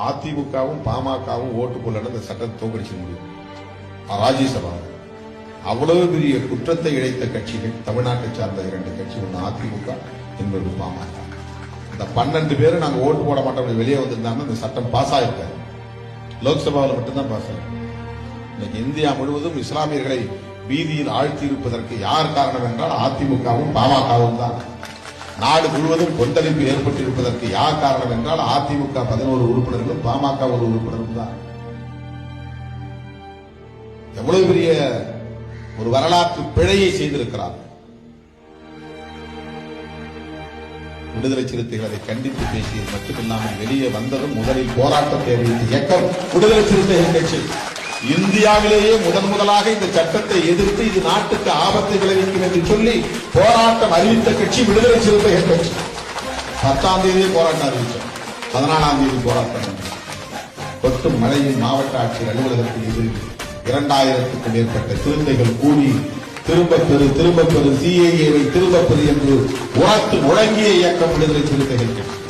அதிமுகவும் பாமகவும் ஓட்டு போடலன்னு இந்த சட்டத்தை தோக்கடிச்சு முடியும். ராஜ்யசபா அவ்வளவு பெரிய குற்றத்தை இழைத்த கட்சிகள் தமிழ்நாட்டை சார்ந்த 2 கட்சி, ஒன்று அதிமுக, இன்னொரு பாமக. இந்த 12 பேரும் நாங்க ஓட்டு போட மாட்டோம் வெளியே வந்திருந்தாங்கன்னா இந்த சட்டம் பாஸ் ஆயிருக்காரு. லோக்சபாவில் மட்டும்தான் பாஸ் ஆயிருக்கு. இன்னைக்கு இந்தியா முழுவதும் இஸ்லாமியர்களை வீதியில் ஆழ்த்தி இருப்பதற்கு யார் காரணம் என்றால் அதிமுகவும் பாமகவும் தான். நாடு முழுவதும் கொந்தளிப்பு ஏற்பட்டிருப்பதற்கு யார் காரணம் என்றால் அதிமுக 11 உறுப்பினர்களும் பாமக 1 உறுப்பினரும் தான். எவ்வளவு பெரிய ஒரு வரலாற்று பிழையை செய்திருக்கிறார். விடுதலை சிறுத்தைகள் அதை கண்டித்து பேசியது மட்டுமில்லாமல் வெளியே வந்ததும் முதலில் போராட்டத்தை அறிவித்த இயக்கம் விடுதலை சிறுத்தைகள் கட்சி. இந்தியாவிலேயே முதலாக இந்த சட்டத்தை எதிர்த்து இது நாட்டுக்கு ஆபத்தை விளைவிக்கும் என்று சொல்லி போராட்டம் அறிவித்த கட்சி விடுதலை சிறுத்தைகள் கட்சி. 10ஆம் தேதியே போராட்டம் அறிவித்தோம். 14ஆம் தேதி போராட்டம். கொட்டும் மழையின் மாவட்ட ஆட்சியர் அலுவலகத்தில் எதிரில் 2000க்கும் மேற்பட்ட சிறுத்தைகள் கூடி திரும்ப பெறு சிஏஏவை திரும்ப பெறு என்று உரத்து முழங்கிய இயக்கம் விடுதலை சிறுத்தைகள் கட்சி.